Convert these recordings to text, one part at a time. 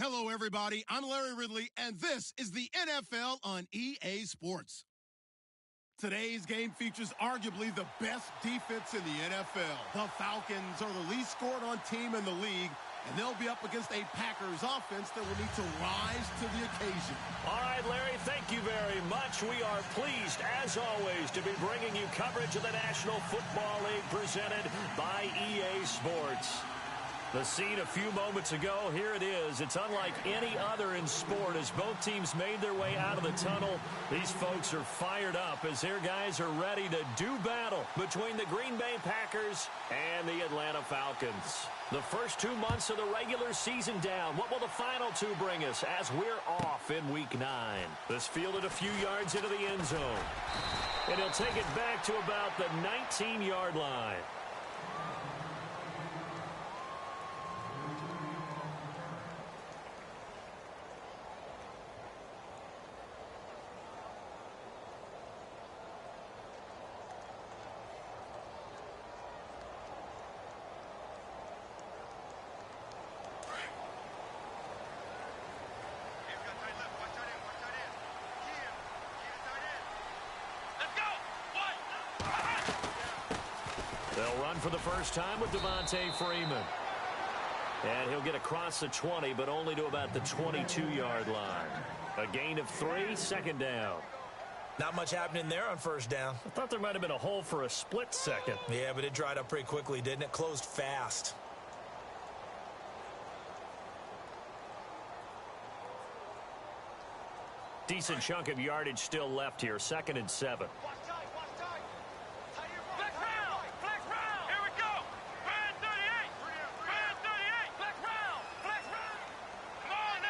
Hello, everybody. I'm Larry Ridley, and this is the NFL on EA Sports. Today's game features arguably the best defense in the NFL. The Falcons are the least scored on team in the league, and they'll be up against a Packers offense that will need to rise to the occasion. All right, Larry, thank you very much. We are pleased, as always, to be bringing you coverage of the National Football League presented by EA Sports. The scene a few moments ago, here it is. It's unlike any other in sport as both teams made their way out of the tunnel. These folks are fired up as their guys are ready to do battle between the Green Bay Packers and the Atlanta Falcons. The first 2 months of the regular season down. What will the final two bring us as we're off in Week 9? This fielded a few yards into the end zone. And he'll take it back to about the 19-yard line. They'll run for the first time with Devontae Freeman. And he'll get across the 20, but only to about the 22-yard line. A gain of 3, second down. Not much happening there on first down. I thought there might have been a hole for a split second. Yeah, but it dried up pretty quickly, didn't it? Closed fast. Decent chunk of yardage still left here. 2nd and 7.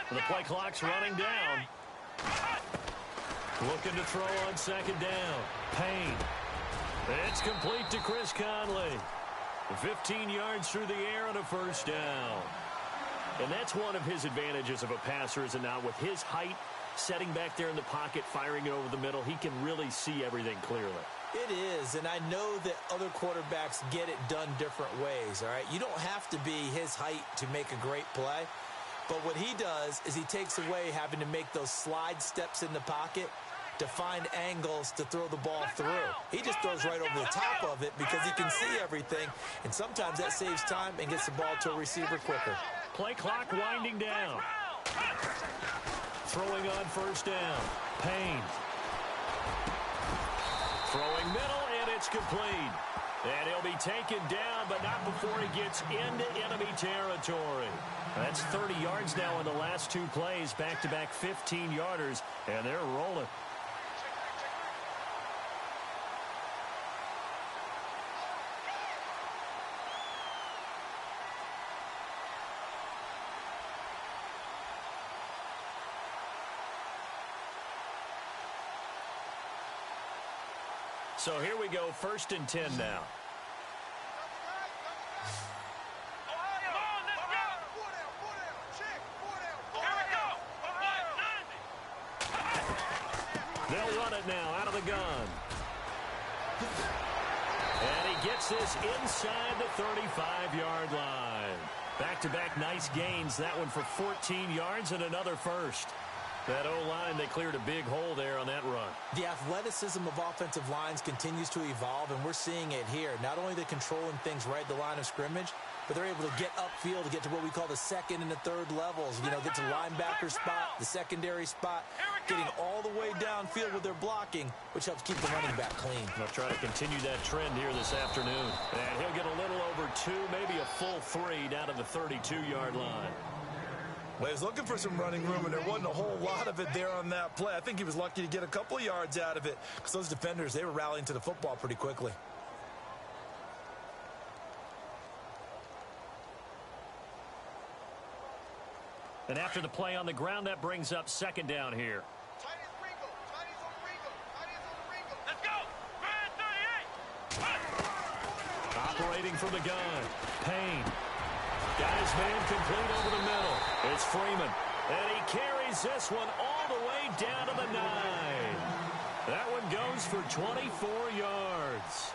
The play clock's running down. Looking to throw on 2nd down. Payne. It's complete to Chris Conley. 15 yards through the air on a first down. And that's one of his advantages of a passer, is it not? With his height, setting back there in the pocket, firing it over the middle, he can really see everything clearly. It is, and I know that other quarterbacks get it done different ways, all right? You don't have to be his height to make a great play. But what he does is he takes away having to make those slide steps in the pocket to find angles to throw the ball through. He just throws right over the top of it because he can see everything, and sometimes that saves time and gets the ball to a receiver quicker. Play clock winding down. Throwing on first down. Payne. Throwing middle, and it's complete. And he'll be taken down, but not before he gets into enemy territory. That's 30 yards now in the last 2 plays, back-to-back 15-yarders, and they're rolling. So here we go, 1st and 10 now. They'll run it now out of the gun. And he gets this inside the 35-yard line. Back-to-back nice gains. That one for 14 yards and another first. That O-line, they cleared a big hole there on that run. The athleticism of offensive lines continues to evolve, and we're seeing it here. Not only they're controlling things right at the line of scrimmage, but they're able to get upfield to get to what we call the 2nd and the 3rd levels. You know, get to linebacker spot, the secondary spot, getting all the way downfield with their blocking, which helps keep the running back clean. They'll try to continue that trend here this afternoon. And he'll get a little over 2, maybe a full 3 down to the 32-yard line. Well, he was looking for some running room, and there wasn't a whole lot of it there on that play. I think he was lucky to get a couple of yards out of it because those defenders, they were rallying to the football pretty quickly. And after the play on the ground, that brings up 2nd down here. Let's go! 38! Operating from the gun. Payne. Got his man complete over the middle. It's Freeman. And he carries this one all the way down to the 9. That one goes for 24 yards.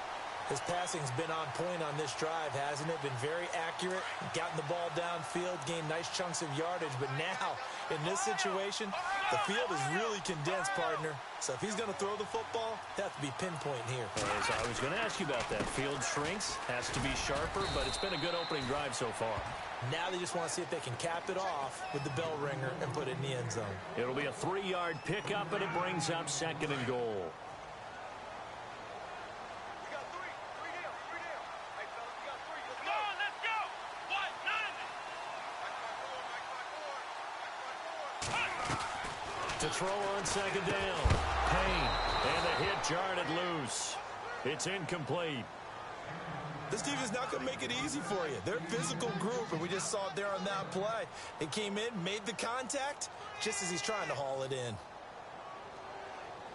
His passing's been on point on this drive, hasn't it? Been very accurate, gotten the ball downfield, gained nice chunks of yardage. But now, in this situation, the field is really condensed, partner. So if he's going to throw the football, he'll have to be pinpoint here. As I was going to ask you about that. Field shrinks, has to be sharper, but it's been a good opening drive so far. Now they just want to see if they can cap it off with the bell ringer and put it in the end zone. It'll be a 3-yard pickup, and it brings up 2nd and goal. To throw on 2nd down. Payne. And the hit jarred it loose. It's incomplete. This team is not going to make it easy for you. They're a physical group, and we just saw it there on that play. It came in, made the contact, just as he's trying to haul it in.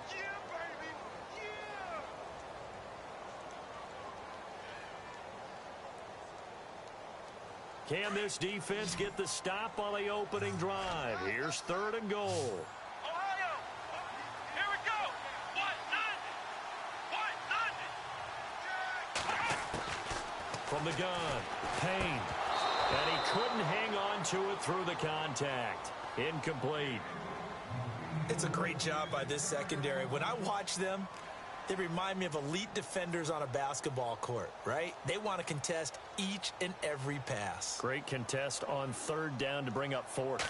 Yeah, baby. Yeah. Can this defense get the stop on the opening drive? Here's 3rd and goal. Ohio. Here we go. What? From the gun, Payne. And he couldn't hang on to it through the contact. Incomplete. It's a great job by this secondary. When I watch them, they remind me of elite defenders on a basketball court, right? They want to contest each and every pass. Great contest on 3rd down to bring up 4th.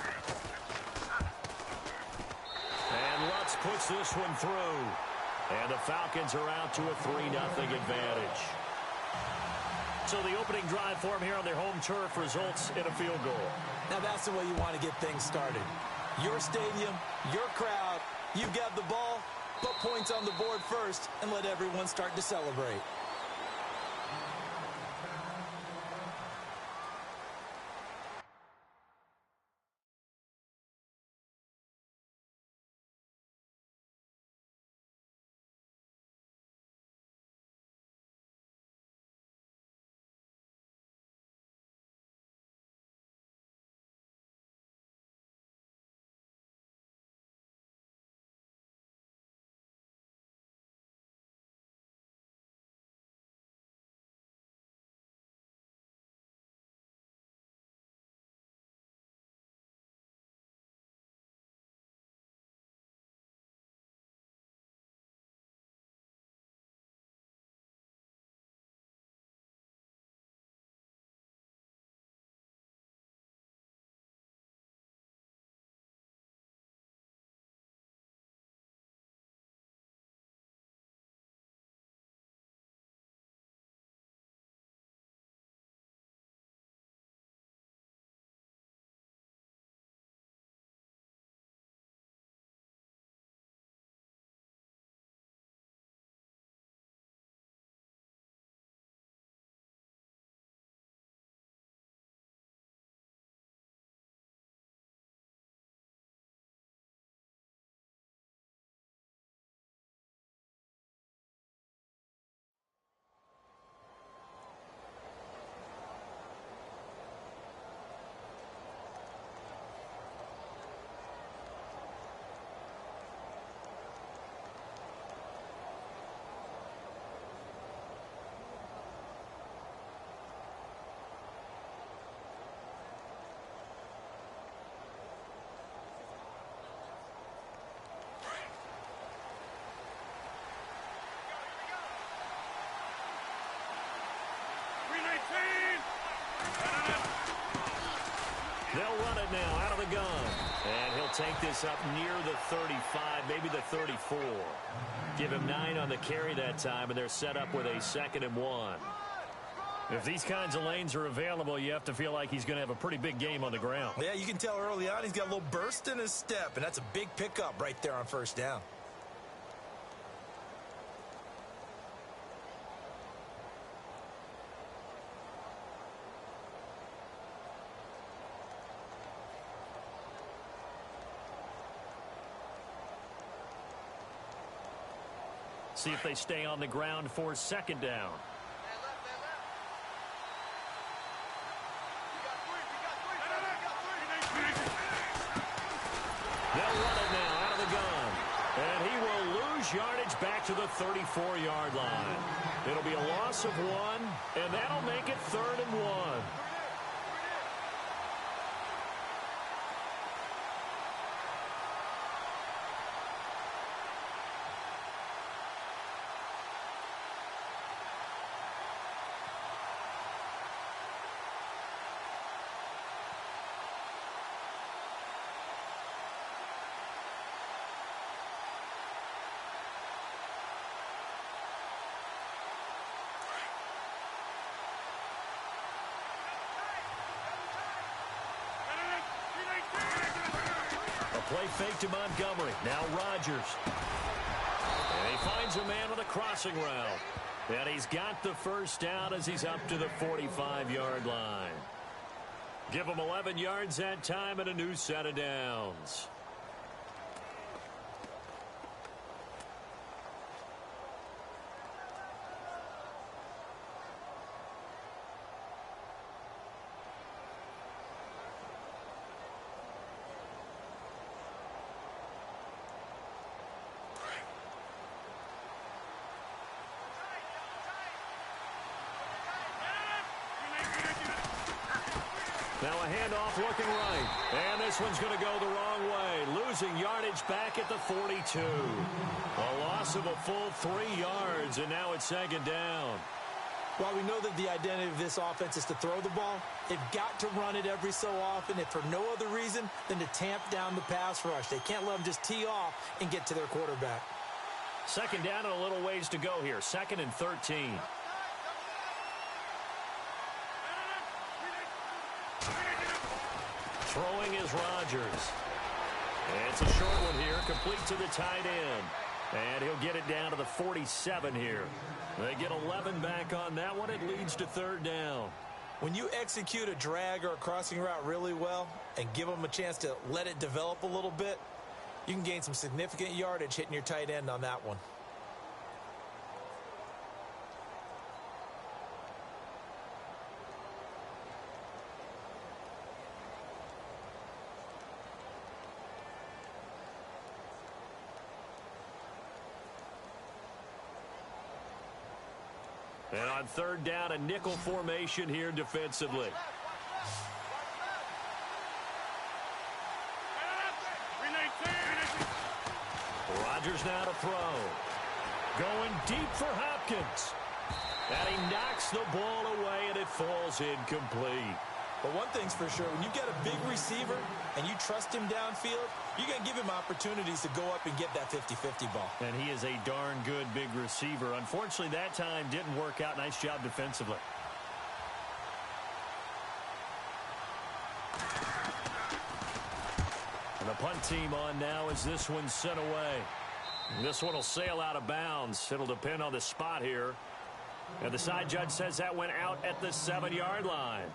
And Lutz puts this one through. And the Falcons are out to a 3-0 advantage. So the opening drive for them here on their home turf results in a field goal. Now that's the way you want to get things started. Your stadium, your crowd, you've got the ball, put points on the board first and let everyone start to celebrate. They'll run it now out of the gun. And he'll take this up near the 35, maybe the 34. Give him 9 on the carry that time, and they're set up with a 2nd and 1. If these kinds of lanes are available, you have to feel like he's going to have a pretty big game on the ground. Yeah, you can tell early on he's got a little burst in his step, and that's a big pickup right there on 1st down. See if they stay on the ground for 2nd down. They'll run it now out of the gun. And he will lose yardage back to the 34-yard line. It'll be a loss of 1, and that'll make it 3rd and 1. Play fake to Montgomery. Now Rodgers. And he finds a man with a crossing route. And he's got the first down as he's up to the 45-yard line. Give him 11 yards that time and a new set of downs. Now a handoff looking right. And this one's going to go the wrong way. Losing yardage back at the 42. A loss of a full 3 yards, and now it's 2nd down. While we know that the identity of this offense is to throw the ball, they've got to run it every so often, if for no other reason than to tamp down the pass rush. They can't let them just tee off and get to their quarterback. 2nd down and a little ways to go here. 2nd and 13. Throwing is Rodgers. It's a short one here, complete to the tight end. And he'll get it down to the 47 here. They get 11 back on that one. It leads to 3rd down. When you execute a drag or a crossing route really well and give them a chance to let it develop a little bit, you can gain some significant yardage hitting your tight end on that one. And on 3rd down, a nickel formation here defensively. Rodgers now to throw. Going deep for Hopkins. And he knocks the ball away, and it falls incomplete. But one thing's for sure, when you get a big receiver and you trust him downfield, you're going to give him opportunities to go up and get that 50-50 ball. And he is a darn good big receiver. Unfortunately, that time didn't work out. Nice job defensively. And the punt team on now as this one's sent away. And this one will sail out of bounds. It'll depend on the spot here. And the side judge says that went out at the 7-yard line.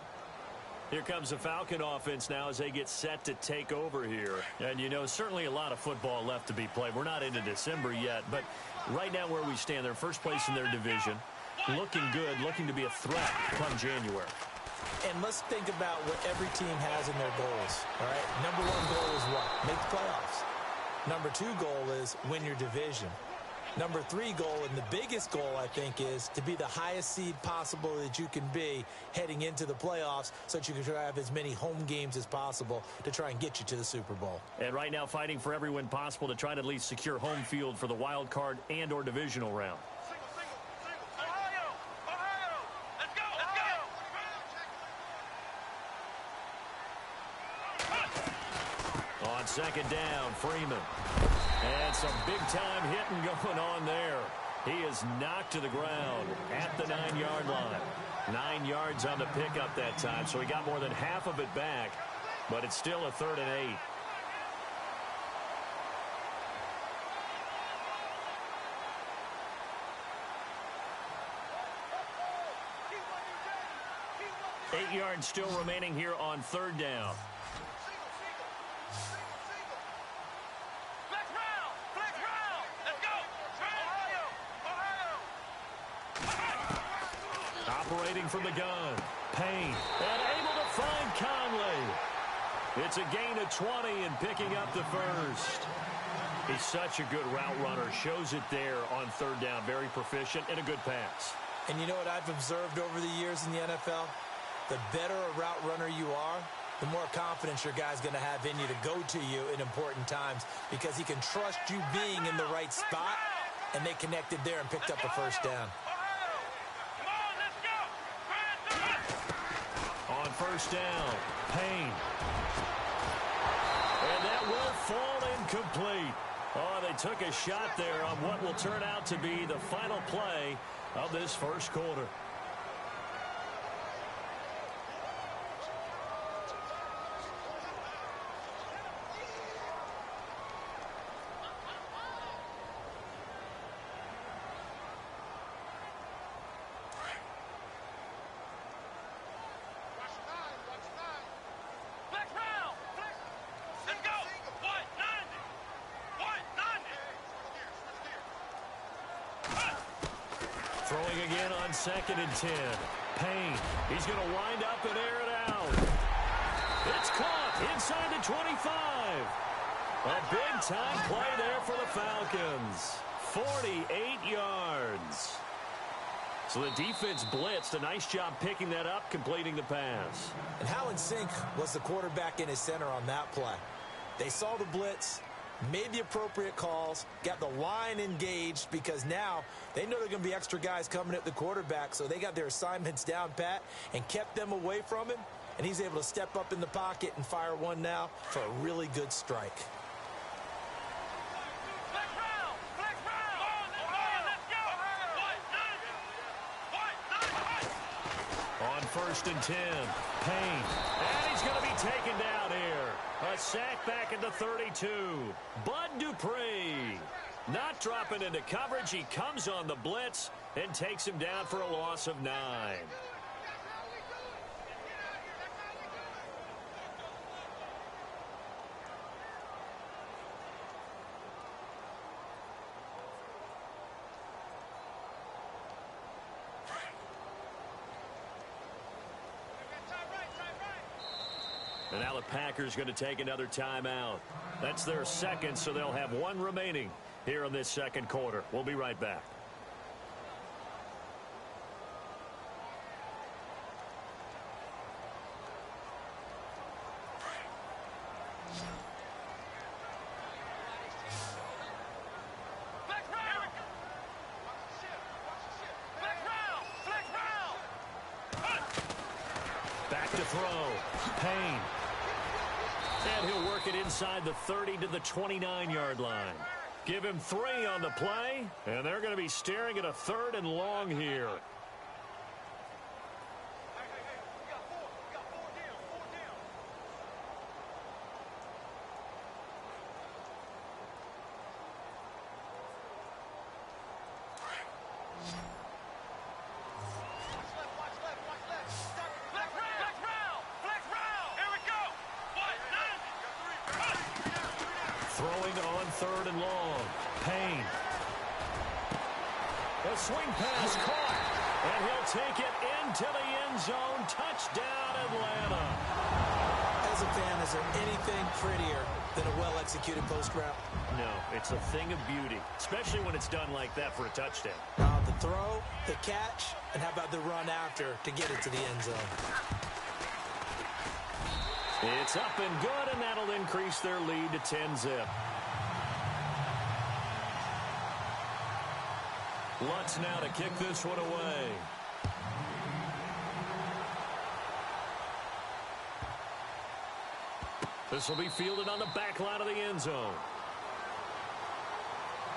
Here comes the Falcon offense now as they get set to take over here. And, you know, certainly a lot of football left to be played. We're not into December yet, but right now where we stand, they're first place in their division. Looking good, looking to be a threat come January. And let's think about what every team has in their goals, all right? Number 1 goal is what? Make the playoffs. Number 2 goal is win your division. Number 3 goal, and the biggest goal, I think, is to be the highest seed possible that you can be heading into the playoffs so that you can try to have as many home games as possible to try and get you to the Super Bowl. And right now fighting for every win possible to try to at least secure home field for the wild card and or divisional round. Ohio! Let's go! On 2nd down, Freeman. And some big-time hitting going on there. He is knocked to the ground at the 9-yard line. 9 yards on the pickup that time, so he got more than half of it back. But it's still a 3rd and 8. 8 yards still remaining here on 3rd down. Operating from the gun. Payne. And able to find Conley. It's a gain of 20 and picking up the first. He's such a good route runner. Shows it there on third down. Very proficient and a good pass. And you know what I've observed over the years in the NFL? The better a route runner you are, the more confidence your guy's going to have in you to go to you in important times because he can trust you being in the right spot, and they connected there and picked up a first down. On first down, Payne. And that will fall incomplete. Oh, they took a shot there on what will turn out to be the final play of this first quarter. Throwing again on 2nd and 10. Payne. He's going to wind up and air it out. It's caught inside the 25. A big-time play there for the Falcons. 48 yards. So the defense blitzed. A nice job picking that up, completing the pass. And how in sync was the quarterback in his center on that play? They saw the blitz, made the appropriate calls, got the line engaged because now they know there are going to be extra guys coming at the quarterback, so they got their assignments down pat and kept them away from him, and he's able to step up in the pocket and fire one now for a really good strike. On 1st and 10, Payne. And he's going to be taken down here. A sack back at the 32. Bud Dupree not dropping into coverage. He comes on the blitz and takes him down for a loss of 9. And now the Packers going to take another timeout. That's their second, so they'll have one remaining here in this second quarter. We'll be right back. Back to throw. Payne. And he'll work it inside the 30 to the 29-yard line. Give him 3 on the play, and they're going to be staring at a 3rd and long here. Throwing on 3rd and long. Payne. A swing pass caught. And he'll take it into the end zone. Touchdown, Atlanta. As a fan, is there anything prettier than a well-executed post route? No, it's a thing of beauty, especially when it's done like that for a touchdown. The throw, the catch, and how about the run after to get it to the end zone? It's up and good, and that'll increase their lead to 10-zip. Lutz now to kick this one away. This will be fielded on the back line of the end zone.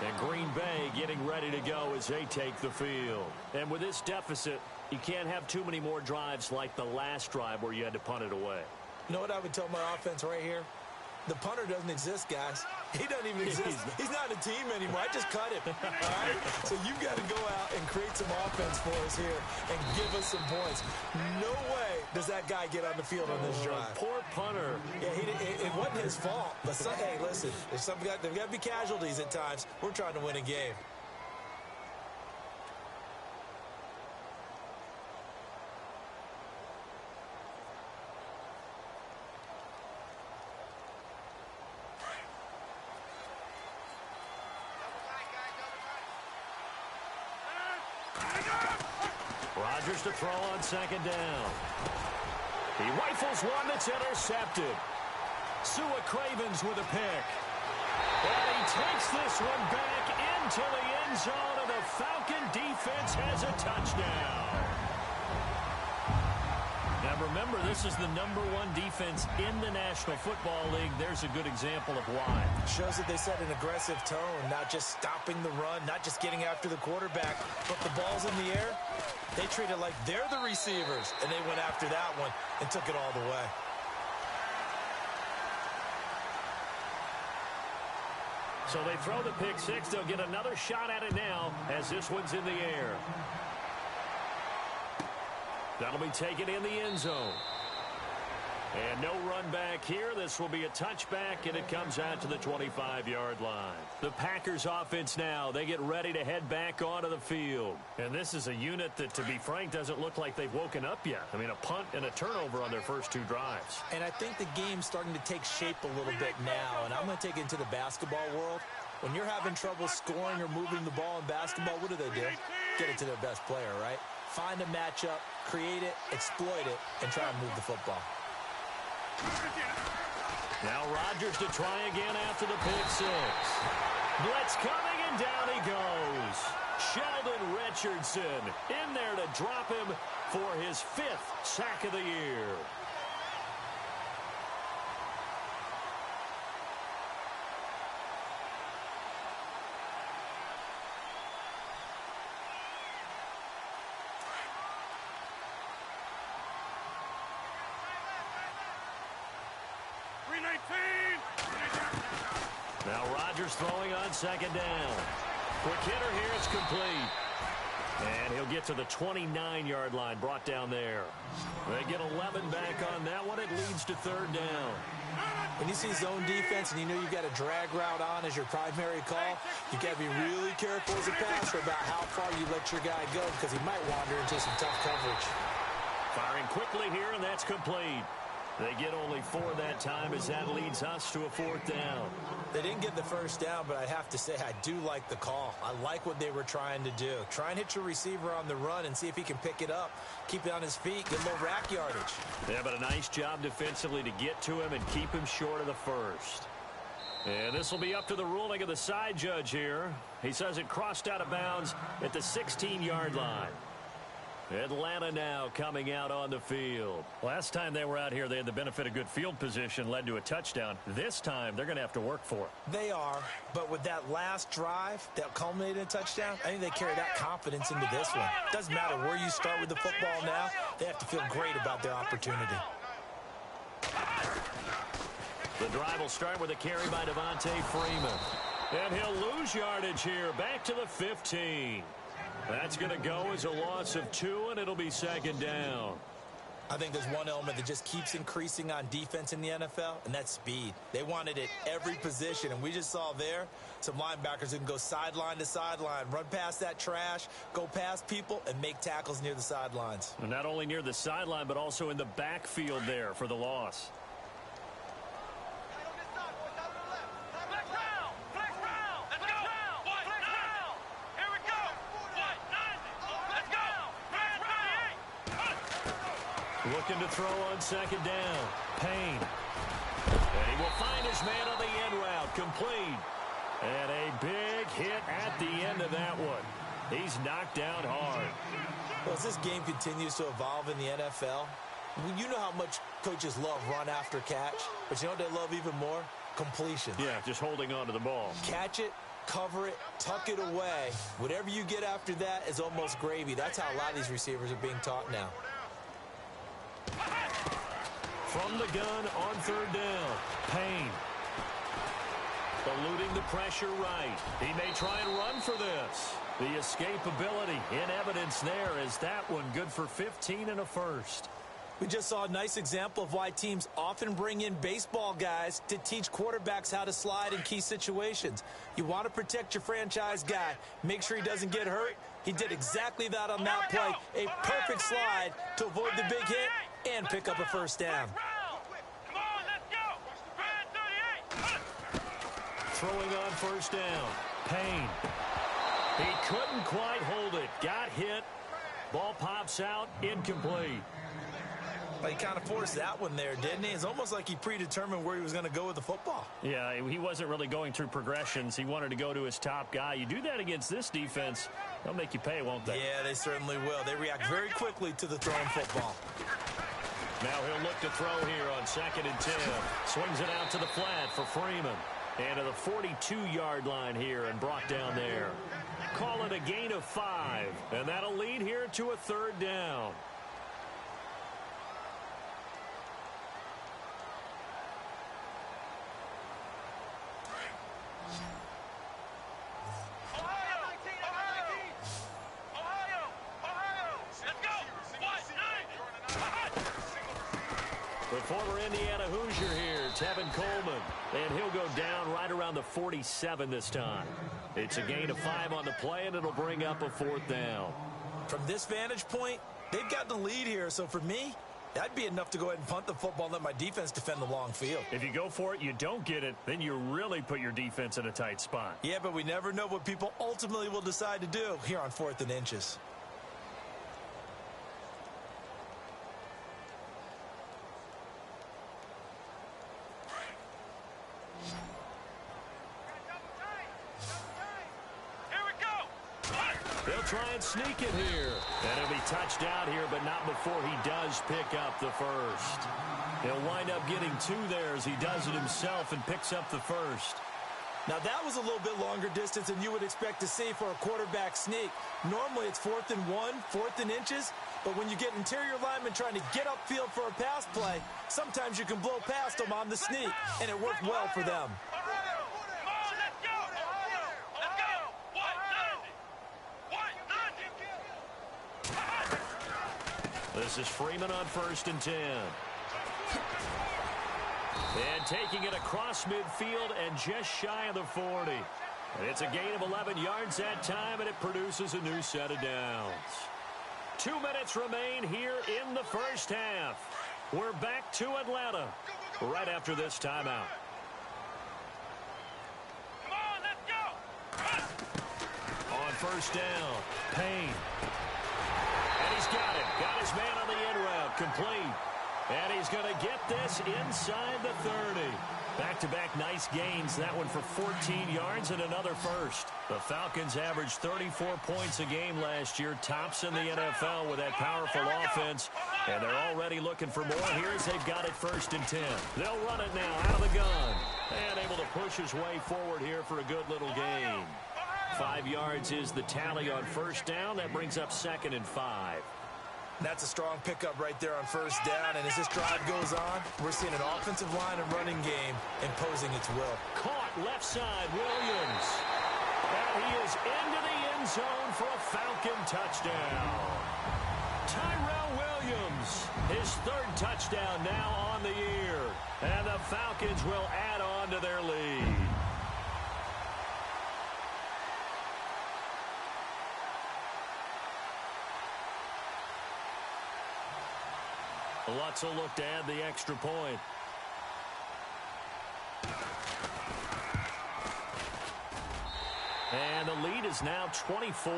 And Green Bay getting ready to go as they take the field. And with this deficit, you can't have too many more drives like the last drive where you had to punt it away. You know what I would tell my offense right here? The punter doesn't exist, guys. He doesn't even exist. He's not a team anymore. I just cut him. All right? So you've got to go out and create some offense for us here and give us some points. No way does that guy get on the field on this drive. Poor punter. Yeah, it wasn't his fault. But hey, listen, there's got to be casualties at times. We're trying to win a game. Rodgers to throw on second down. He rifles one that's intercepted. Sua Cravens with a pick. And he takes this one back into the end zone, and the Falcon defense has a touchdown. Now remember, this is the #1 defense in the National Football League. There's a good example of why. Shows that they set an aggressive tone, not just stopping the run, not just getting after the quarterback, but the ball's in the air. They treat it like they're the receivers, and they went after that one and took it all the way. So they throw the pick six. They'll get another shot at it now as this one's in the air. That'll be taken in the end zone. And no run back here. This will be a touchback, and it comes out to the 25-yard line. The Packers offense now, they get ready to head back onto the field. And this is a unit that, to be frank, doesn't look like they've woken up yet. I mean, a punt and a turnover on their first two drives. And I think the game's starting to take shape a little bit now, and I'm going to take it into the basketball world. When you're having trouble scoring or moving the ball in basketball, what do? Get it to their best player, right? Find a matchup, create it, exploit it, and try and move the football. Now Rodgers to try again after the pick six. Blitz coming, and down he goes. Sheldon Richardson in there to drop him for his 5th sack of the year. Now Rodgers throwing on second down. Quick hitter here, it's complete. And he'll get to the 29-yard line, brought down there. They get 11 back on that one. It leads to third down. When you see zone defense and you know you've got a drag route on as your primary call, you've got to be really careful as a passer about how far you let your guy go because he might wander into some tough coverage. Firing quickly here, and that's complete. They get only 4 that time as that leads us to a 4th down. They didn't get the first down, but I have to say I do like the call. I like what they were trying to do. Try and hit your receiver on the run and see if he can pick it up. Keep it on his feet, get a little rack yardage. Yeah, but a nice job defensively to get to him and keep him short of the first. And this will be up to the ruling of the side judge here. He says it crossed out of bounds at the 16-yard line. Atlanta now coming out on the field. Last time they were out here, they had the benefit of good field position, led to a touchdown. This time, they're going to have to work for it. They are, but with that last drive that culminated in a touchdown, I think they carry that confidence into this one. Doesn't matter where you start with the football now, they have to feel great about their opportunity. The drive will start with a carry by Devontae Freeman. And he'll lose yardage here, back to the 15. That's going to go as a loss of 2, and it'll be second down. I think there's one element that just keeps increasing on defense in the NFL, and that's speed. They want it at every position, and we just saw there some linebackers who can go sideline to sideline, run past that trash, go past people, and make tackles near the sidelines. And not only near the sideline, but also in the backfield there for the loss. Looking to throw on second down. Payne. And he will find his man on the end route. Complete. And a big hit at the end of that one. He's knocked down hard. Well, as this game continues to evolve in the NFL, you know how much coaches love run after catch, but you know what they love even more? Completion. Yeah, just holding on to the ball. Catch it, cover it, tuck it away. Whatever you get after that is almost gravy. That's how a lot of these receivers are being taught now. From the gun on third down. Payne. Eluding the pressure right. He may try and run for this. The escapability in evidence there is that one good for 15 and a first. We just saw a nice example of why teams often bring in baseball guys to teach quarterbacks how to slide in key situations. You want to protect your franchise guy. Make sure he doesn't get hurt. He did exactly that on that play. A perfect slide to avoid the big hit and pick up a first down. Throwing on first down. Payne. He couldn't quite hold it. Got hit. Ball pops out. Incomplete. He kind of forced that one there, didn't he? It's almost like he predetermined where he was going to go with the football. Yeah, he wasn't really going through progressions. He wanted to go to his top guy. You do that against this defense, they'll make you pay, won't they? Yeah, they certainly will. They react very quickly to the thrown football. Now he'll look to throw here on 2nd and 10. Swings it out to the flat for Freeman. And to the 42-yard line here and brought down there. Call it a gain of 5. And that'll lead here to a 3rd down. The former Indiana Hoosier here, Tevin Coleman. And he'll go down right around the 47 this time. It's a gain of 5 on the play, and it'll bring up a 4th down. From this vantage point, they've got the lead here. So for me, that'd be enough to go ahead and punt the football and let my defense defend the long field. If you go for it, you don't get it, then you really put your defense in a tight spot. Yeah, but we never know what people ultimately will decide to do here on 4th and inches. They'll try and sneak it here. And he'll be touched out here, but not before he does pick up the first. He'll wind up getting 2 there as he does it himself and picks up the first. Now, that was a little bit longer distance than you would expect to see for a quarterback sneak. Normally, it's 4th and 1, 4th and inches. But when you get interior linemen trying to get upfield for a pass play, sometimes you can blow past them on the sneak, and it worked well for them. This is Freeman on 1st and 10. And taking it across midfield and just shy of the 40. And it's a gain of 11 yards that time, and it produces a new set of downs. 2 minutes remain here in the first half. We're back to Atlanta right after this timeout. Come on, let's go. On 1st down, Payne. And he's got it. Got his man on the in route. Complete. And he's going to get this inside the 30. Back-to-back nice gains. That one for 14 yards and another first. The Falcons averaged 34 points a game last year. Tops in the NFL with that powerful offense. And they're already looking for more. Here as they've got it 1st and 10. They'll run it now out of the gun. And able to push his way forward here for a good little gain. 5 yards is the tally on 1st down. That brings up 2nd and 5. That's a strong pickup right there on 1st down. And as this drive goes on, we're seeing an offensive line and running game imposing its will. Caught left side, Williams. And he is into the end zone for a Falcon touchdown. Tyrell Williams, his 3rd touchdown now on the year. And the Falcons will add on to their lead. Lutz will look to add the extra point. And the lead is now 24.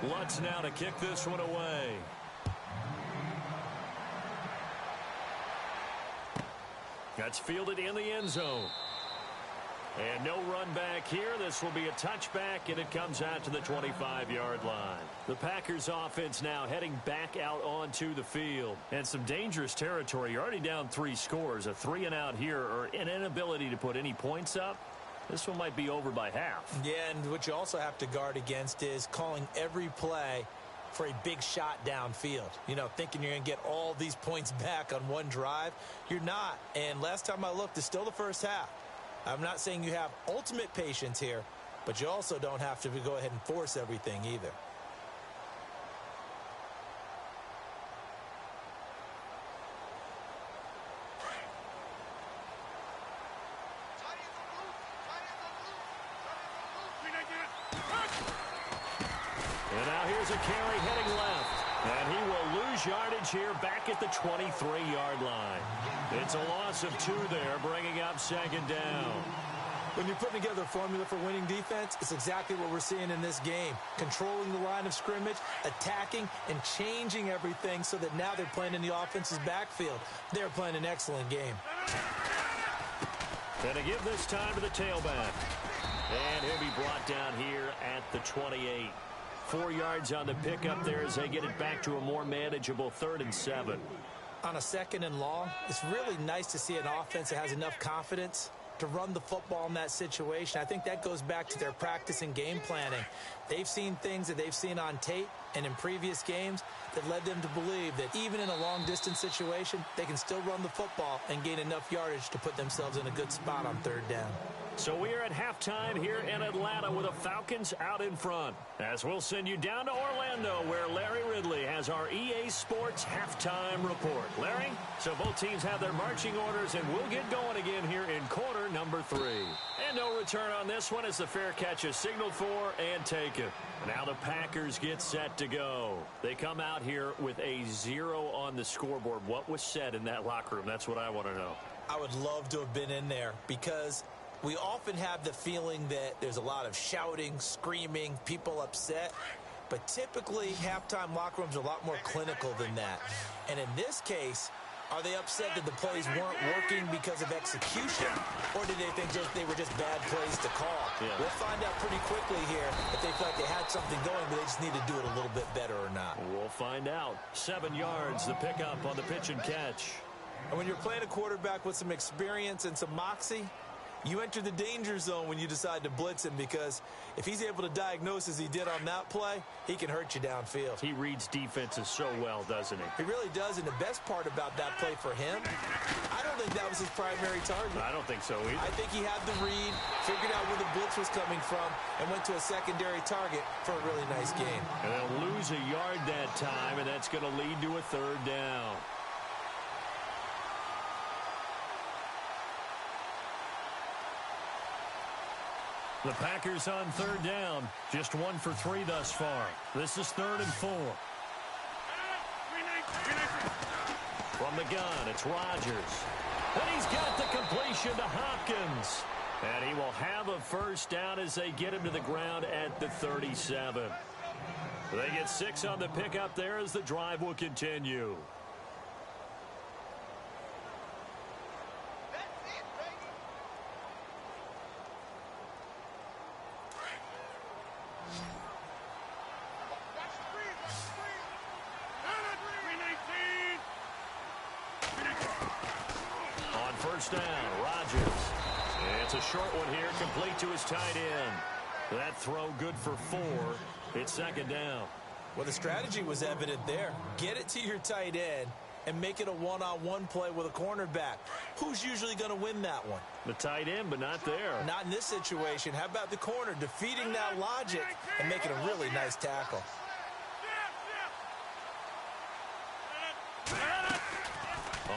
Lutz now to kick this one away. That's fielded in the end zone. And no run back here. This will be a touchback, and it comes out to the 25-yard line. The Packers offense now heading back out onto the field. And some dangerous territory. You're already down 3 scores. A 3-and-out here, or an inability to put any points up. This one might be over by half. Yeah, and what you also have to guard against is calling every play for a big shot downfield. You know, thinking you're going to get all these points back on one drive. You're not. And last time I looked, it's still the first half. I'm not saying you have ultimate patience here, but you also don't have to go ahead and force everything either. has a carry heading left. And he will lose yardage here back at the 23-yard line. It's a loss of 2 there, bringing up second down. When you're putting together a formula for winning defense, it's exactly what we're seeing in this game. Controlling the line of scrimmage, attacking, and changing everything so that now they're playing in the offense's backfield. They're playing an excellent game. And to give this time to the tailback. And he'll be brought down here at the 28. 4 yards on the pickup there as they get it back to a more manageable 3rd and 7. On a 2nd and long, it's really nice to see an offense that has enough confidence to run the football in that situation. I think that goes back to their practice and game planning. They've seen things that they've seen on tape and in previous games that led them to believe that even in a long-distance situation, they can still run the football and gain enough yardage to put themselves in a good spot on 3rd down. So we are at halftime here in Atlanta with the Falcons out in front. As we'll send you down to Orlando where Larry Ridley has our EA Sports halftime report. Larry, so both teams have their marching orders and we'll get going again here in quarter number 3. And no return on this one as the fair catch is signaled for and taken. Now the Packers get set to go. They come out here with a 0 on the scoreboard. What was said in that locker room? That's what I want to know. I would love to have been in there because we often have the feeling that there's a lot of shouting, screaming, people upset. But typically, halftime locker rooms are a lot more clinical than that. And in this case, are they upset that the plays weren't working because of execution? Or did they think they were just bad plays to call? Yeah. We'll find out pretty quickly here if they feel like they had something going, but they just need to do it a little bit better or not. We'll find out. 7 yards, the pickup on the pitch and catch. And when you're playing a quarterback with some experience and some moxie, you enter the danger zone when you decide to blitz him because if he's able to diagnose as he did on that play, he can hurt you downfield. He reads defenses so well, doesn't he? He really does, and the best part about that play for him, I don't think that was his primary target. I don't think so either. I think he had the read, figured out where the blitz was coming from, and went to a secondary target for a really nice game. And they'll lose a yard that time, and that's going to lead to a 3rd down. The Packers on 3rd down. Just 1 for 3 thus far. This is 3rd and 4. From the gun, it's Rodgers. And he's got the completion to Hopkins. And he will have a 1st down as they get him to the ground at the 37. They get 6 on the pickup there as the drive will continue. On 1st down, Rodgers. It's a short one here, complete to his tight end. That throw good for 4. It's 2nd down. Well, the strategy was evident there. Get it to your tight end and make it a one-on-one play with a cornerback. Who's usually going to win that one? The tight end, but not there. Not in this situation. How about the corner defeating that logic and making a really nice tackle?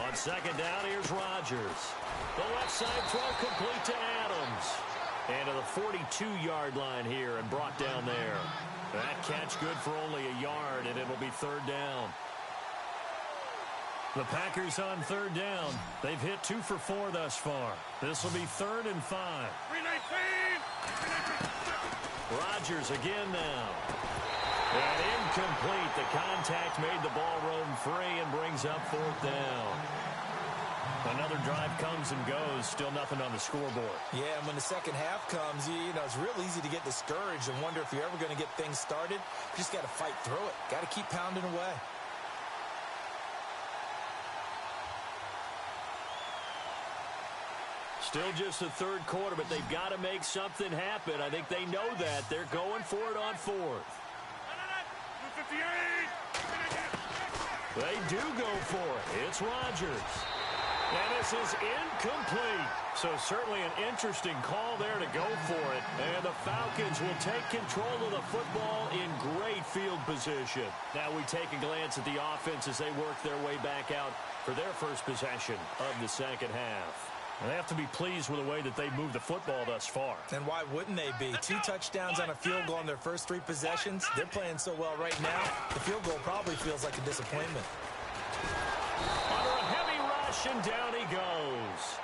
On 2nd down, here's Rodgers. The left side throw complete to Adams. And to the 42-yard line here and brought down there. That catch good for only a yard, and it'll be 3rd down. The Packers on 3rd down. They've hit 2 for 4 thus far. This will be 3rd and 5. Rodgers again now. And incomplete. The contact made the ball roam free and brings up 4th down. Another drive comes and goes. Still nothing on the scoreboard. Yeah, and when the second half comes, you know, it's real easy to get discouraged and wonder if you're ever going to get things started. You just got to fight through it. Got to keep pounding away. Still just the 3rd quarter, but they've got to make something happen. I think they know that. They're going for it on 4th. They do go for it. It's Rodgers. And this is incomplete. So certainly an interesting call there to go for it. And the Falcons will take control of the football in great field position. Now we take a glance at the offense as they work their way back out for their first possession of the second half. They have to be pleased with the way that they moved the football thus far. And why wouldn't they be? 2 touchdowns on a field goal in their first 3 possessions. They're playing so well right now, the field goal probably feels like a disappointment. Under a heavy rush, and down he goes.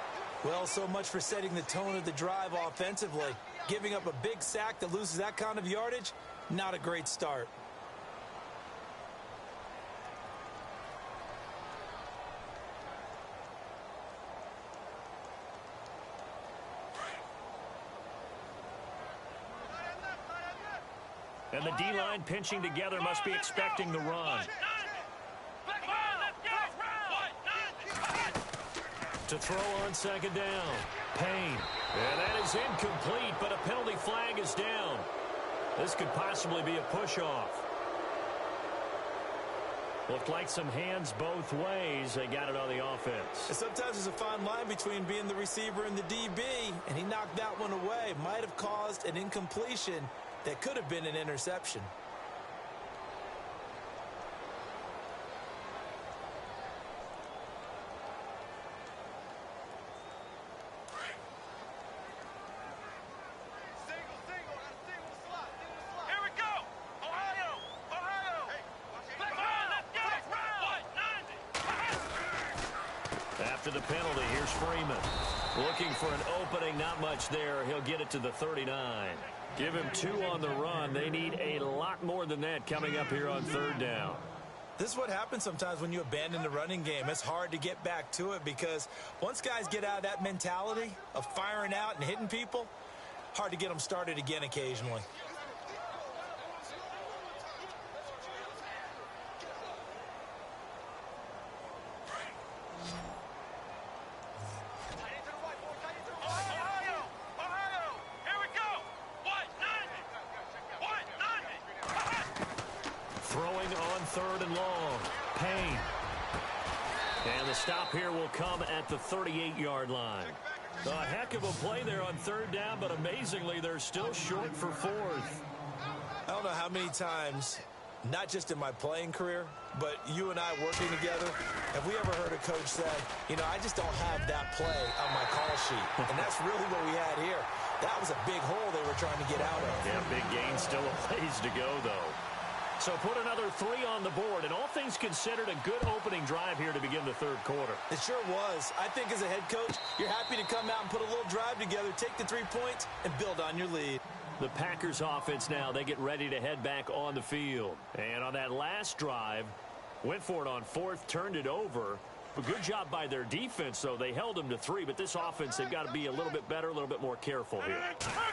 Well, so much for setting the tone of the drive offensively. Giving up a big sack that loses that kind of yardage, not a great start. And the D-line pinching together must be expecting the run. To throw on second down. Payne. And that is incomplete, but a penalty flag is down. This could possibly be a push-off. Looked like some hands both ways. They got it on the offense. And sometimes there's a fine line between being the receiver and the DB, and he knocked that one away. Might have caused an incompletion that could have been an interception. After the penalty, here's Freeman. Looking for an opening, not much there. He'll get it to the 39. Give him 2 on the run. They need a lot more than that coming up here on third down. This is what happens sometimes when you abandon the running game. It's hard to get back to it because once guys get out of that mentality of firing out and hitting people, hard to get them started again occasionally. Throwing on third and long. Payne. And the stop here will come at the 38-yard line. A heck of a play there on third down, but amazingly, they're still short for fourth. I don't know how many times, not just in my playing career, but you and I working together, have we ever heard a coach say, you know, I just don't have that play on my call sheet. And that's really what we had here. That was a big hole they were trying to get out of. Yeah, big gain, still a ways to go, though. So put another 3 on the board, and all things considered, a good opening drive here to begin the third quarter. It sure was. I think as a head coach, you're happy to come out and put a little drive together, take the 3 points, and build on your lead. The Packers offense now, they get ready to head back on the field. And on that last drive, went for it on fourth, turned it over. A good job by their defense, though. They held them to 3, but this offense, they've got to be a little bit better, a little bit more careful here.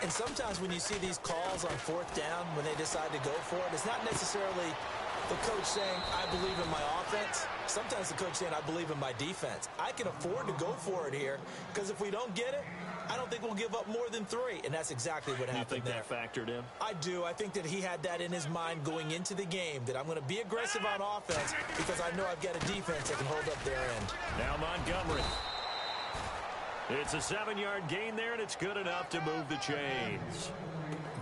And sometimes when you see these calls on fourth down, when they decide to go for it, it's not necessarily the coach saying, I believe in my offense. Sometimes the coach saying, I believe in my defense. I can afford to go for it here because if we don't get it, I don't think we'll give up more than 3, and that's exactly what happened there. You think that factored in? I do. I think that he had that in his mind going into the game, that I'm going to be aggressive on offense because I know I've got a defense that can hold up their end. Now Montgomery. It's a 7-yard gain there, and it's good enough to move the chains.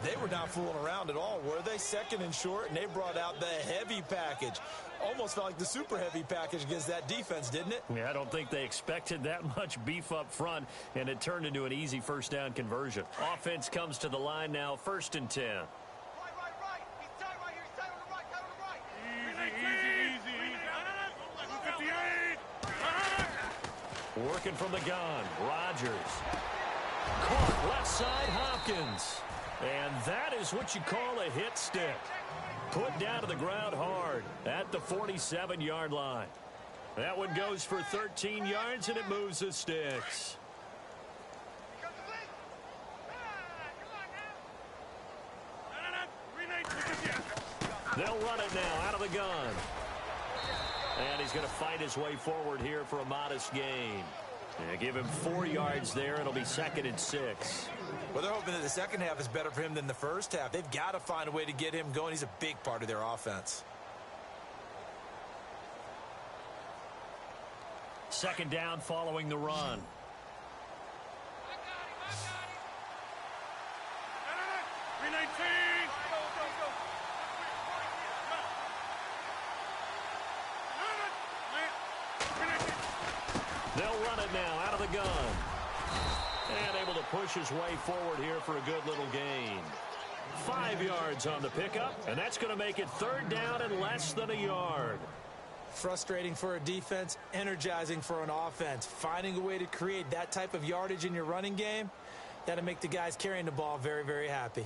They were not fooling around at all, were they? Second and short, and they brought out the heavy package. Almost felt like the super heavy package against that defense, didn't it? Yeah, I don't think they expected that much beef up front, and it turned into an easy first down conversion. Offense comes to the line now, 1st and 10. Right. He's tight right here. He's tight on the right. Tight on the right. Easy. Working from the gun, Rodgers. Caught left side, Hopkins. And that is what you call a hit stick. Put down to the ground hard at the 47-yard line. That one goes for 13 yards, and it moves the sticks. They'll run it now out of the gun. And he's going to fight his way forward here for a modest gain. Give him 4 yards there. It'll be 2nd and 6. Well, they're hoping that the second half is better for him than the first half. They've got to find a way to get him going. He's a big part of their offense. 2nd down following the run. They'll run it now out of the gun. And able to push his way forward here for a good little gain. 5 yards on the pickup, and that's going to make it third down and less than a yard. Frustrating for a defense, energizing for an offense. Finding a way to create that type of yardage in your running game, that'll make the guys carrying the ball very, very happy.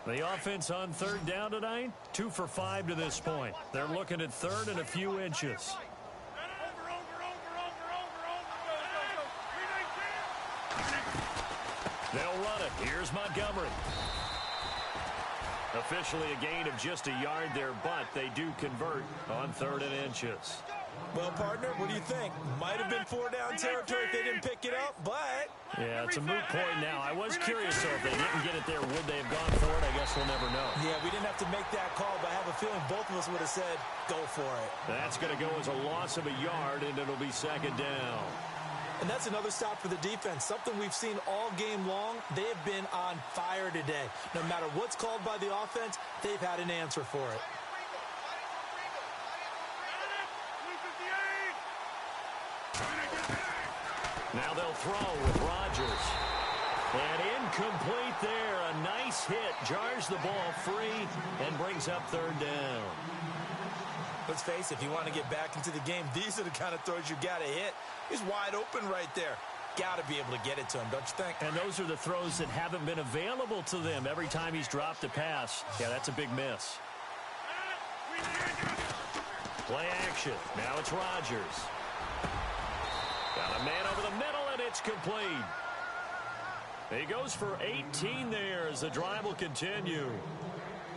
The offense on third down tonight, 2 for 5 to this point. They're looking at third and a few inches. They'll run it. Here's Montgomery. Officially a gain of just a yard there, but they do convert on third and inches. Well, partner, what do you think? Might have been 4-down territory if they didn't pick it up, but... Yeah, it's a moot point now. I was curious, so if they didn't get it there, would they have gone for it? I guess we'll never know. Yeah, we didn't have to make that call, but I have a feeling both of us would have said, go for it. That's going to go as a loss of a yard, and it'll be second down. And that's another stop for the defense, something we've seen all game long. They have been on fire today. No matter what's called by the offense, they've had an answer for it. Now they'll throw with Rodgers. And incomplete there. A nice hit. Jars the ball free and brings up third down. Let's face it, if you want to get back into the game, these are the kind of throws you got to hit. He's wide open right there. Got to be able to get it to him, don't you think? And those are the throws that haven't been available to them every time he's dropped a pass. Yeah, that's a big miss. Play action. Now it's Rodgers. Got a man over the middle, and it's complete. He goes for 18 there as the drive will continue.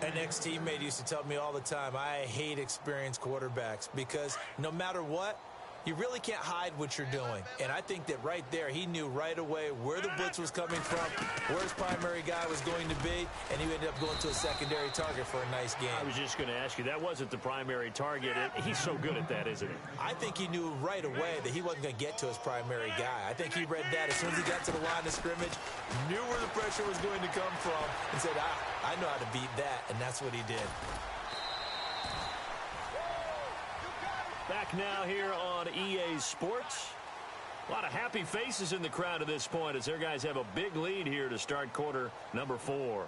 An ex-teammate used to tell me all the time, I hate experienced quarterbacks because no matter what, you really can't hide what you're doing. And I think that right there, he knew right away where the blitz was coming from, where his primary guy was going to be, and he ended up going to a secondary target for a nice game. I was just going to ask you, that wasn't the primary target. He's so good at that, isn't he? I think he knew right away that he wasn't going to get to his primary guy. I think he read that as soon as he got to the line of scrimmage, knew where the pressure was going to come from, and said, I know how to beat that, and that's what he did. Back now here on EA Sports. A lot of happy faces in the crowd at this point as their guys have a big lead here to start quarter number 4.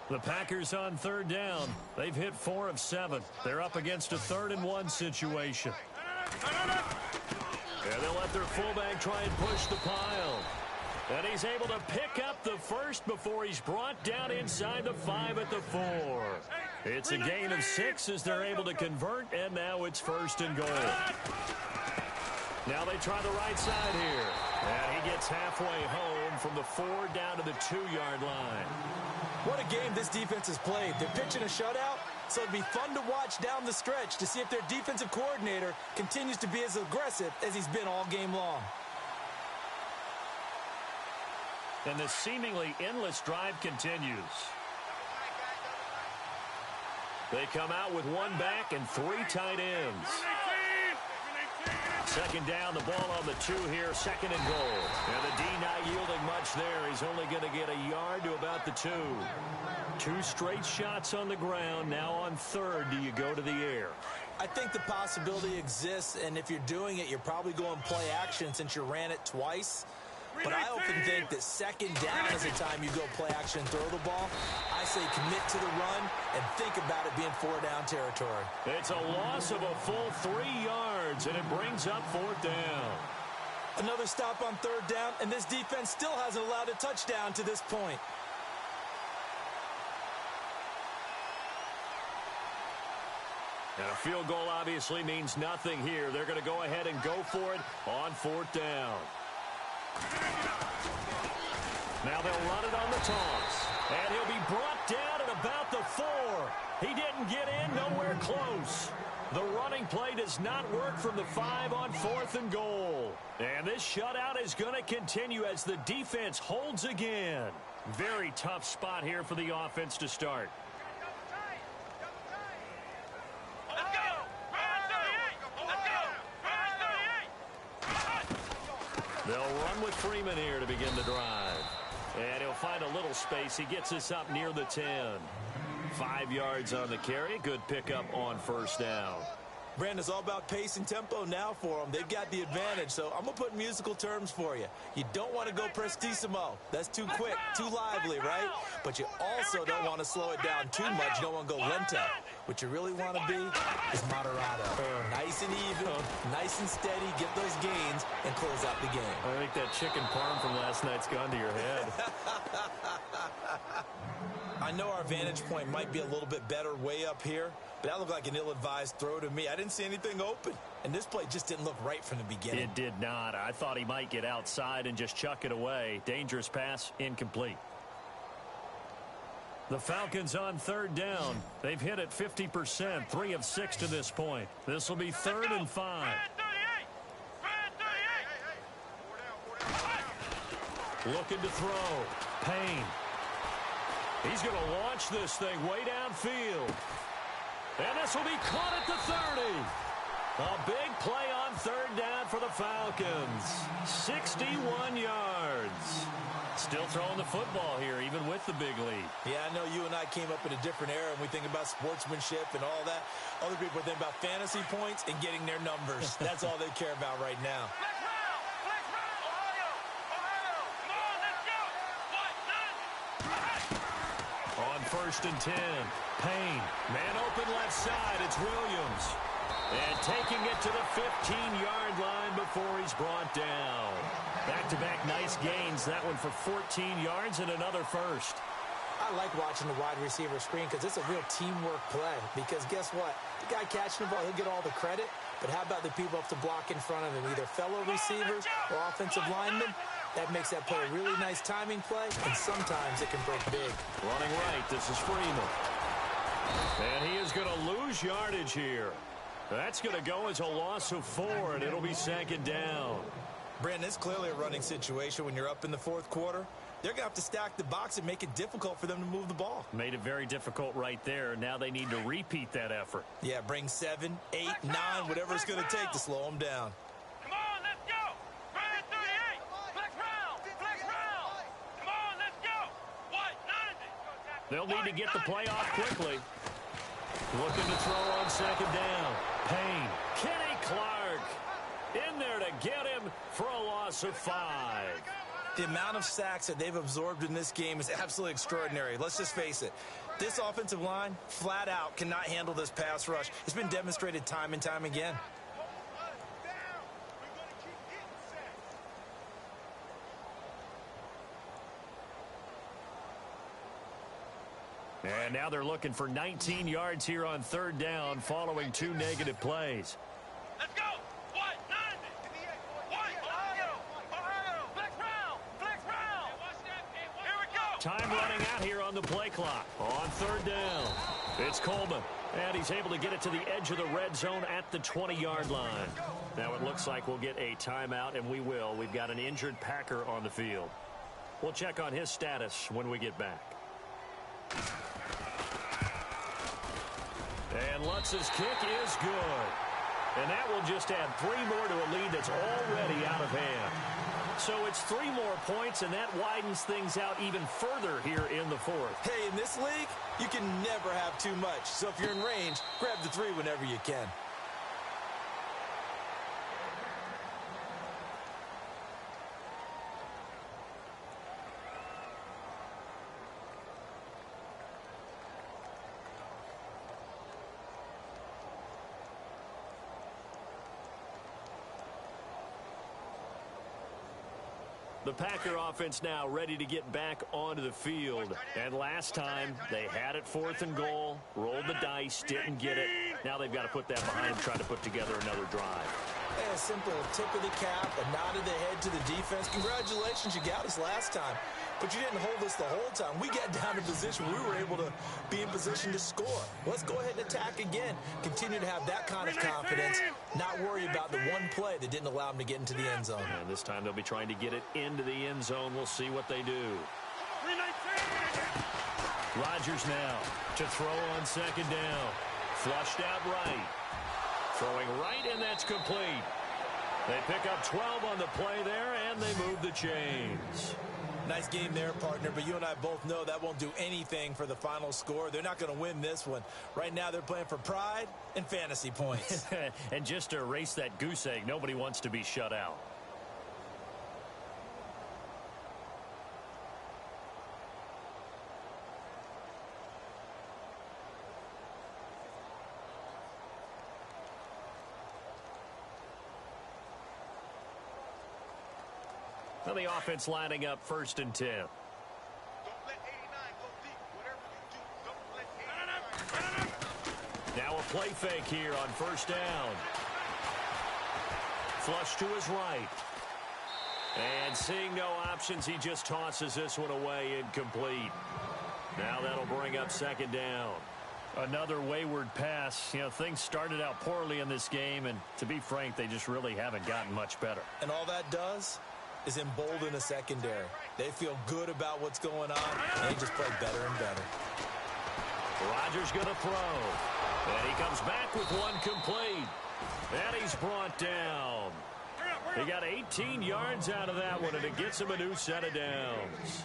The Packers on third down. They've hit 4 of 7. They're up against a 3rd and 1 situation. And they'll let their fullback try and push the pile. And he's able to pick up the first before he's brought down inside the 5 at the 4. It's a gain of 6 as they're able to convert, and now it's 1st and goal. Now they try the right side here. And he gets halfway home from the 4 down to the 2-yard line. What a game this defense has played. They're pitching a shutout, so it'd be fun to watch down the stretch to see if their defensive coordinator continues to be as aggressive as he's been all game long. And the seemingly endless drive continues. They come out with 1 back and 3 tight ends. Second down, the ball on the 2 here, 2nd and goal. And the D not yielding much there. He's only going to get a yard to about the 2. 2 straight shots on the ground. Now on 3rd, do you go to the air? I think the possibility exists, and if you're doing it, you're probably going play action since you ran it twice. But I often think that 2nd down is the time you go play action and throw the ball. I say commit to the run and think about it being 4-down territory. It's a loss of a full 3 yards, and it brings up 4th down. Another stop on 3rd down, and this defense still hasn't allowed a touchdown to this point. And a field goal obviously means nothing here. They're going to go ahead and go for it on 4th down. Now they'll run it on the toss. And he'll be brought down at about the 4. He didn't get in, nowhere close. The running play does not work from the 5 on 4th and goal. And this shutout is going to continue as the defense holds again. Very tough spot here for the offense to start. They'll run with Freeman here to begin the drive. And he'll find a little space. He gets us up near the 10. 5 yards on the carry. Good pickup on first down. Brandon, it's all about pace and tempo now for them. They've got the advantage, so I'm going to put musical terms for you. You don't want to go prestissimo. That's too quick, too lively, right? But you also don't want to slow it down too much. You don't want to go lento. What you really want to be is moderato. Nice and even, nice and steady, get those gains, and close out the game. I think that chicken parm from last night's gone to your head. I know our vantage point might be a little bit better way up here, but that looked like an ill-advised throw to me. I didn't see anything open, and this play just didn't look right from the beginning. It did not. I thought he might get outside and just chuck it away. Dangerous pass, incomplete. The Falcons on third down. They've hit it 50%, 3 of 6 to this point. This will be 3rd and 5. Looking to throw. Payne. He's going to launch this thing way downfield. And this will be caught at the 30. A big play on third down for the Falcons. 61 yards. Still throwing the football here, even with the big lead. Yeah, I know you and I came up in a different era, and we think about sportsmanship and all that. Other people think about fantasy points and getting their numbers. That's all they care about right now. On 1st and 10, Payne. Man open left side, it's Williams. And taking it to the 15-yard line before he's brought down. Back-to-back nice gains. That one for 14 yards and another first. I like watching the wide receiver screen because it's a real teamwork play. Because guess what? The guy catching the ball, he'll get all the credit. But how about the people up to block in front of him? Either fellow receivers or offensive linemen. That makes that play a really nice timing play, and sometimes it can break big. Running right, this is Freeman. And he is going to lose yardage here. That's going to go as a loss of 4, and it'll be 2nd down. Brandon, it's clearly a running situation when you're up in the 4th quarter. They're going to have to stack the box and make it difficult for them to move the ball. Made it very difficult right there. Now they need to repeat that effort. Yeah, bring 7, 8, 9, whatever it's going to take to slow them down. Come on, let's go. Right 38. Flex round. Flex round. Come on, let's go. What? 90. They'll need to get the play off quickly. Looking to throw on 2nd down. Payne. Kenny Clark in there to get him for a loss of 5. The amount of sacks that they've absorbed in this game is absolutely extraordinary. Let's just face it. This offensive line, flat out, cannot handle this pass rush. It's been demonstrated time and time again. And now they're looking for 19 yards here on 3rd down following 2 negative plays. Let's go. What? 90. What? Ohio. Flex round. Flex round. Here we go. Time running out here on the play clock. On 3rd down, it's Coleman. And he's able to get it to the edge of the red zone at the 20-yard line. Now it looks like we'll get a timeout, and we will. We've got an injured Packer on the field. We'll check on his status when we get back. And Lutz's kick is good. And that will just add 3 more to a lead that's already out of hand. So it's 3 more points, and that widens things out even further here in the 4th. Hey, in this league, you can never have too much. So if you're in range, grab the 3 whenever you can. The Packer offense now ready to get back onto the field. And last time, they had it 4th and goal, rolled the dice, didn't get it. Now they've got to put that behind them, try to put together another drive. Hey, a simple tip of the cap, a nod of the head to the defense. Congratulations, you got us last time. but you didn't hold us the whole time. We got down in position. We were able to be in position to score. Let's go ahead and attack again. Continue to have that kind of confidence, not worry about the one play that didn't allow them to get into the end zone. And this time they'll be trying to get it into the end zone. We'll see what they do. Rodgers now to throw on second down. Flushed out right. Throwing right, and that's complete. They pick up 12 on the play there, and they move the chains. Nice game there, partner, but you and I both know that won't do anything for the final score. They're not going to win this one. Right now they're playing for pride and fantasy points. And just to erase that goose egg, nobody wants to be shut out. Now the offense lining up 1st and 10. Don't let 89 go deep. Whatever you do, don't let 89. Now a play fake here on 1st down. Flush to his right. And seeing no options, he just tosses this one away, incomplete. Now that'll bring up 2nd down. Another wayward pass. You know, things started out poorly in this game, and to be frank, they just really haven't gotten much better. And all that does is embolden a secondary. They feel good about what's going on, and they just play better and better. Rodgers going to throw. And he comes back with one complete. And he's brought down. He got 18 yards out of that one, and it gets him a new set of downs.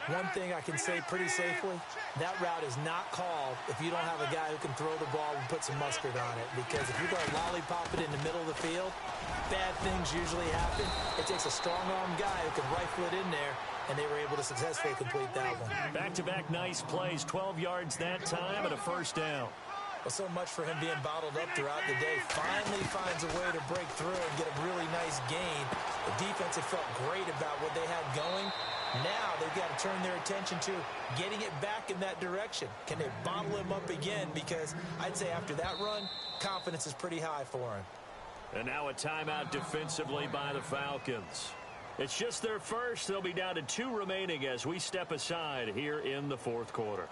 One thing I can say pretty safely, that route is not called if you don't have a guy who can throw the ball and put some mustard on it. Because if you're going to lollipop it in the middle of the field, bad things usually happen. It takes a strong-arm guy who can rifle it in there, and they were able to successfully complete that one. Back-to-back nice plays, 12 yards that time and a 1st down. Well, so much for him being bottled up throughout the day. Finally finds a way to break through and get a really nice gain. The defense had felt great about what they had going. Now they've got to turn their attention to getting it back in that direction. Can they bottle him up again? Because I'd say after that run, confidence is pretty high for him. And now a timeout defensively by the Falcons. It's just their first. They'll be down to 2 remaining as we step aside here in the 4th quarter.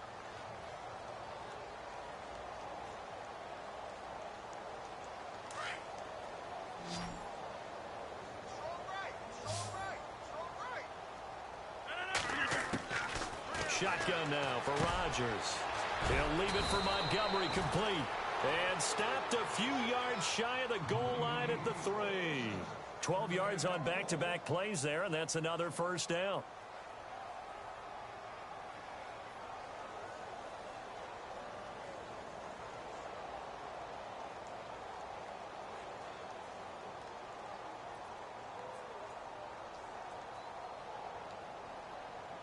Shotgun now for Rodgers. He'll leave it for Montgomery, complete. And stopped a few yards shy of the goal line at the 3. 12 yards on back-to-back plays there, and that's another 1st down.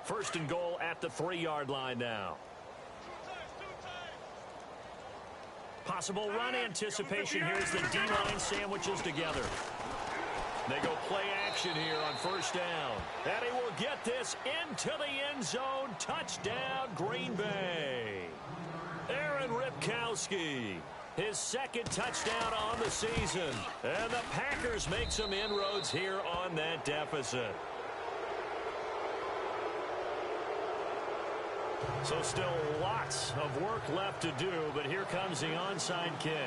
First and goal at the 3-yard line now. Possible run anticipation here as the D-line sandwiches together. They go play action here on 1st down. And he will get this into the end zone. Touchdown, Green Bay. Aaron Ripkowski, his 2nd touchdown on the season. And the Packers make some inroads here on that deficit. So still lots of work left to do, but here comes the onside kick.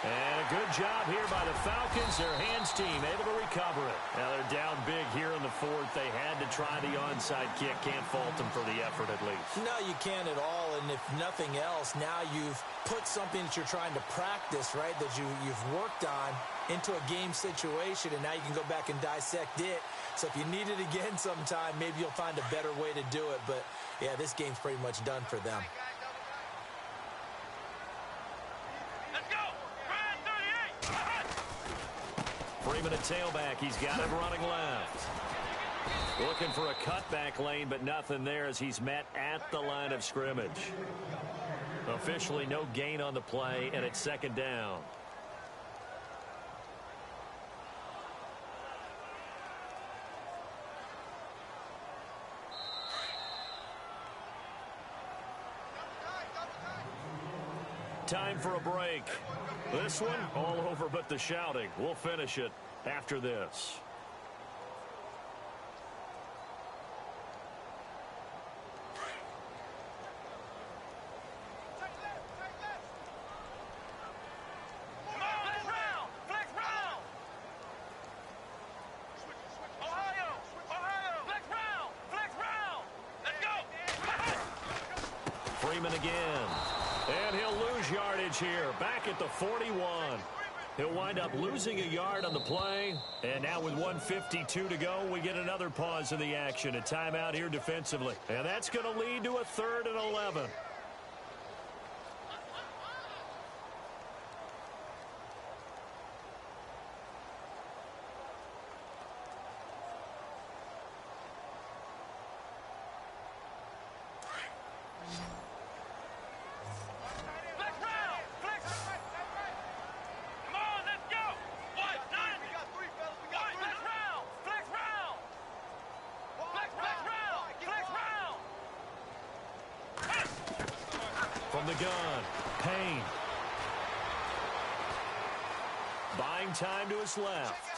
And a good job here by the Falcons. Their hands team able to recover it. Now they're down big here in the 4th. They had to try the onside kick. Can't fault them for the effort at least. No, you can't at all. And if nothing else, now you've put something that you're trying to practice, right, that you've worked on into a game situation, and now you can go back and dissect it. So if you need it again sometime, maybe you'll find a better way to do it. But, yeah, this game's pretty much done for them. Let's go! Ryan 38! Freeman at tailback. He's got it running left. Looking for a cutback lane, but nothing there as he's met at the line of scrimmage. Officially no gain on the play, and it's 2nd down. time for a break. This one, all over but the shouting. We'll finish it after this. Freeman again. And he'll lose yardage here, back at the 41. He'll wind up losing a yard on the play. And now with 1:52 to go, we get another pause in the action. A timeout here defensively. And that's going to lead to a 3rd and 11. From the gun, Payne. Buying time to his left.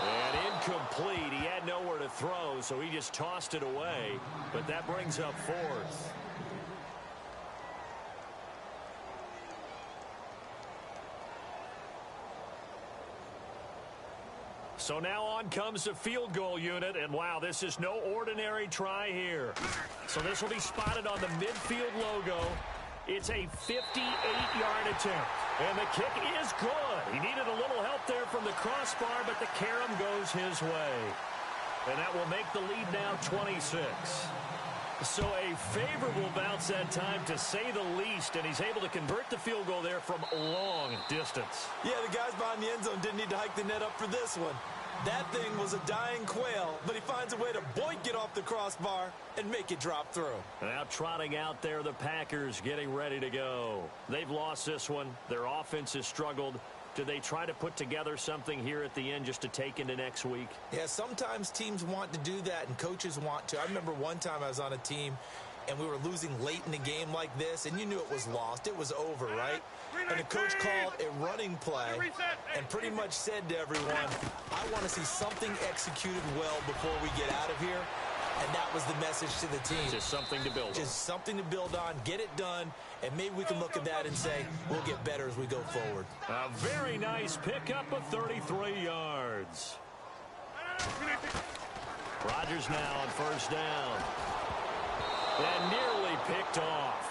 And incomplete. He had nowhere to throw, so he just tossed it away. But that brings up 4th. So now on comes the field goal unit, and wow, this is no ordinary try here. So this will be spotted on the midfield logo. It's a 58-yard attempt, and the kick is good. He needed a little help there from the crossbar, but the carom goes his way. And that will make the lead now 26. So a favorable bounce that time, to say the least, and he's able to convert the field goal there from long distance. Yeah, the guys behind the end zone didn't need to hike the net up for this one. That thing was a dying quail, but he finds a way to boink it off the crossbar and make it drop through. Now trotting out there, the Packers getting ready to go. They've lost this one. Their offense has struggled. Do they try to put together something here at the end just to take into next week? Yeah, sometimes teams want to do that, and coaches want to. I remember one time I was on a team, and we were losing late in the game like this, and you knew it was lost. It was over, right? And the coach called a running play and pretty much said to everyone, I want to see something executed well before we get out of here. And that was the message to the team. Just something to build on. Just something to build on, get it done, and maybe we can look at that and say, we'll get better as we go forward. A very nice pickup of 33 yards. Rodgers now on 1st down. And nearly picked off.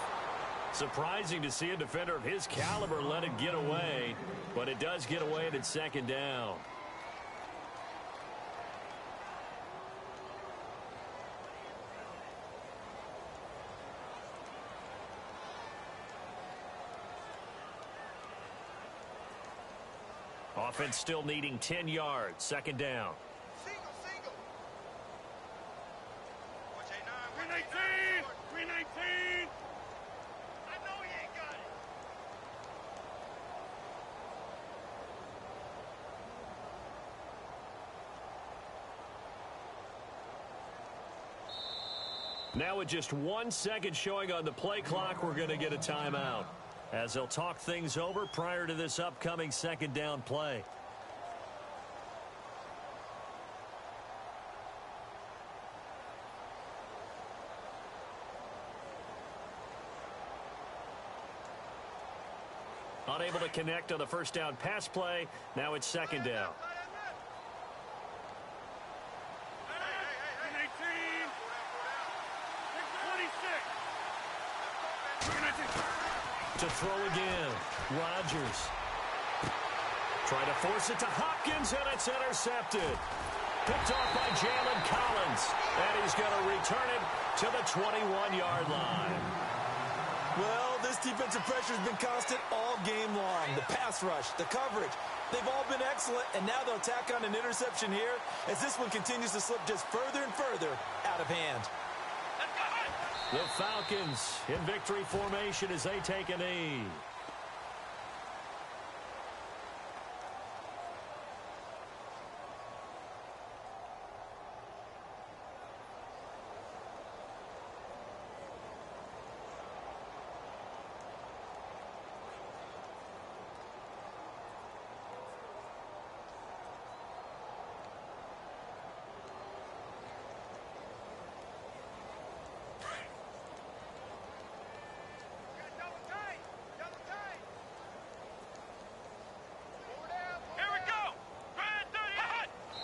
Surprising to see a defender of his caliber let it get away, but it does get away at 2nd down. Offense still needing 10 yards. 2nd down. Single. Watch A9. 319. I know he ain't got it. Now with just 1 second showing on the play clock, we're going to get a timeout, as they'll talk things over prior to this upcoming 2nd down play. Unable to connect on the 1st down pass play. Now it's 2nd down. To throw again, Rodgers. Try to force it to Hopkins, and it's intercepted. Picked off by Jalen Collins, and he's going to return it to the 21-yard line. Well, this defensive pressure has been constant all game long. The pass rush, the coverage, they've all been excellent, and now they'll tack on an interception here as this one continues to slip just further and further out of hand. The Falcons in victory formation as they take a knee.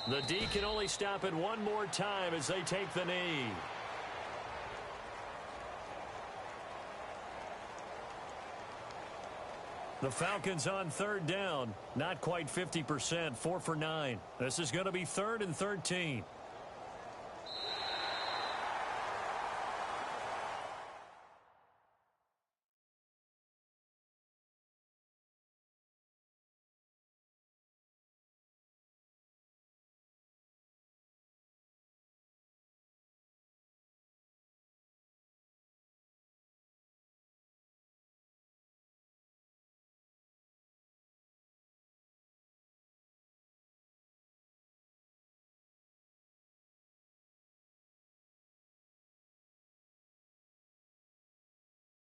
The D can only stop it one more time as they take the knee. The Falcons on third down. Not quite 50%, 4 for 9. This is going to be 3rd and 13.